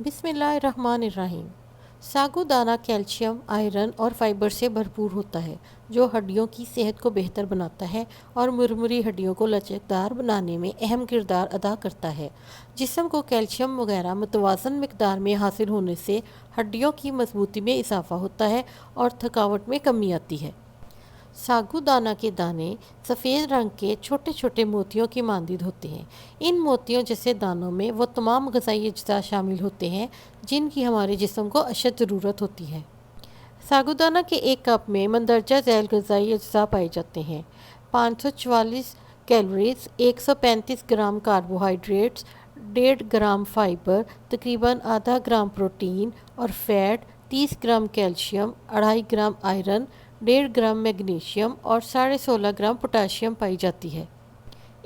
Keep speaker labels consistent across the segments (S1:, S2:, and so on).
S1: बिस्मिल्लाहिर्रहमानिर्रहीम। सागूदाना calcium, iron और fibre से भरपूर होता है, जो हड्डियों की सेहत को बेहतर बनाता है और मुरमुरी हड्डियों को लचकदार बनाने में अहम किरदार अदा करता है। जिस्म को कैल्शियम वगैरह मुतवाज़न मिकदार में हासिल होने से हड्डियों की मजबूती में इजाफा होता है और थकावट में कमी आती है। सागूदाना के दाने सफ़ेद रंग के छोटे छोटे मोतियों की मानदीद होते हैं। इन मोतियों जैसे दानों में वो तमाम ग़िज़ाई अज्जा शामिल होते हैं जिनकी हमारे जिस्म को अशद ज़रूरत होती है। सागूदाना के एक कप में मंदरजा झैल ग़िज़ाई अज्जा पाए जाते हैं। 544 कैलोरीज, 135 ग्राम कार्बोहाइड्रेट्स, 1.5 ग्राम फाइबर, तकरीबन आधा ग्राम प्रोटीन और फैट, 30 ग्राम कैल्शियम, 2.5 ग्राम आयरन, 1.5 ग्राम मैग्नीशियम और 16.5 ग्राम पोटाशियम पाई जाती है।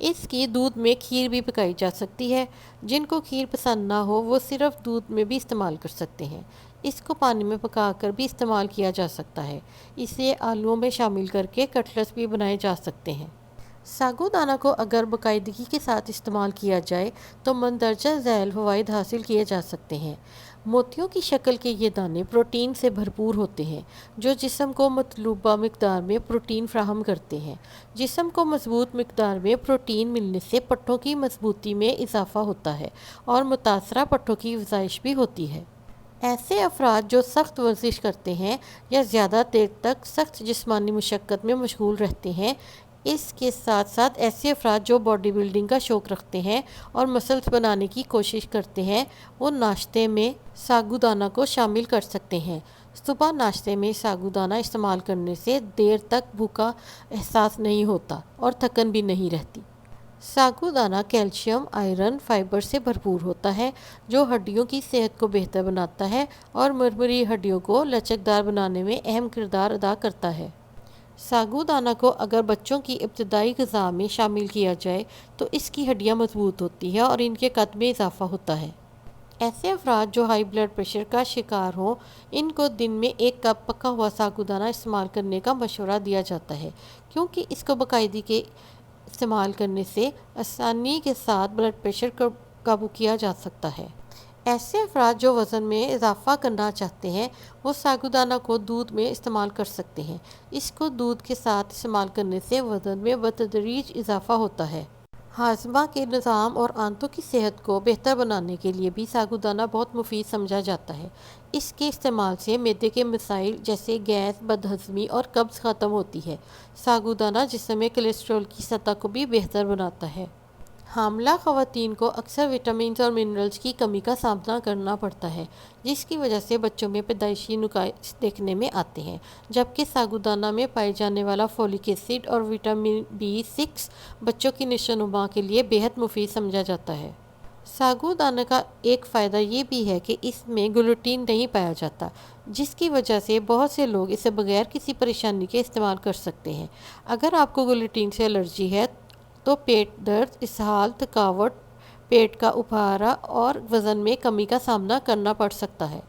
S1: इसकी दूध में खीर भी पकाई जा सकती है। जिनको खीर पसंद ना हो वो सिर्फ दूध में भी इस्तेमाल कर सकते हैं। इसको पानी में पकाकर भी इस्तेमाल किया जा सकता है। इसे आलूओं में शामिल करके कटलेट्स भी बनाए जा सकते हैं। सागूदाना को अगर बाकायदगी के साथ इस्तेमाल किया जाए तो मंदरजा झैल फ़वाइद हासिल किए जा सकते हैं। मोतियों की शक्ल के ये दाने प्रोटीन से भरपूर होते हैं, जो जिस्म को मतलूबा मिकदार में प्रोटीन फ़राहम करते हैं। जिस्म को मज़बूत मिकदार में प्रोटीन मिलने से पट्टों की मजबूती में इजाफा होता है और मुतासरा पट्टों की अफज़ाइश भी होती है। ऐसे अफराद जो सख्त वर्जिश करते हैं या ज़्यादा देर तक सख्त जिस्मानी मुशक्क़त में मशगूल रहते हैं, इसके साथ साथ ऐसे अफराद जो बॉडी बिल्डिंग का शौक़ रखते हैं और मसल्स बनाने की कोशिश करते हैं, वो नाश्ते में सागूदाना को शामिल कर सकते हैं। सुबह नाश्ते में सागूदाना इस्तेमाल करने से देर तक भूखा एहसास नहीं होता और थकन भी नहीं रहती। सागूदाना कैल्शियम, आयरन, फाइबर से भरपूर होता है, जो हड्डियों की सेहत को बेहतर बनाता है और मुरमुरी हड्डियों को लचकदार बनाने में अहम किरदार अदा करता है। सागूदाना को अगर बच्चों की इब्तदाई ग़िज़ा में शामिल किया जाए तो इसकी हड्डियाँ मजबूत होती है और इनके कद में इजाफा होता है। ऐसे अफराद जो हाई ब्लड प्रेशर का शिकार हों, इनको दिन में 1 कप पका हुआ सागूदाना इस्तेमाल करने का मशवरा दिया जाता है, क्योंकि इसको बाकायदगी के इस्तेमाल करने से आसानी के साथ ब्लड प्रेशर को काबू किया जा सकता है। ऐसे अफराद जो वज़न में इजाफा करना चाहते हैं, वो सागूदाना को दूध में इस्तेमाल कर सकते हैं। इसको दूध के साथ इस्तेमाल करने से वज़न में बतदरीज इजाफा होता है। हाजमा के निज़ाम और आंतों की सेहत को बेहतर बनाने के लिए भी सागूदाना बहुत मुफीद समझा जाता है। इसके इस्तेमाल से मैदे के मसाइल जैसे गैस, बदहज़मी और कब्ज़ ख़त्म होती है। सागूदाना जिस्म में कोलेस्ट्रॉल की सतह को भी बेहतर बनाता है। हामला ख़वातीन को अक्सर विटामिन और मिनरल्स की कमी का सामना करना पड़ता है, जिसकी वजह से बच्चों में पैदाइशी नुकाइस देखने में आते हैं, जबकि सागूदाना में पाए जाने वाला फोलिक एसिड और विटामिन B6 बच्चों की नशोनुमा के लिए बेहद मुफीद समझा जाता है। सागूदाना का एक फ़ायदा ये भी है कि इसमें ग्लूटीन नहीं पाया जाता, जिसकी वजह से बहुत से लोग इसे बगैर किसी परेशानी के इस्तेमाल कर सकते हैं। अगर आपको ग्लूटीन से एलर्जी है तो पेट दर्द, इसहाल, थकावट, पेट का उफारा और वज़न में कमी का सामना करना पड़ सकता है।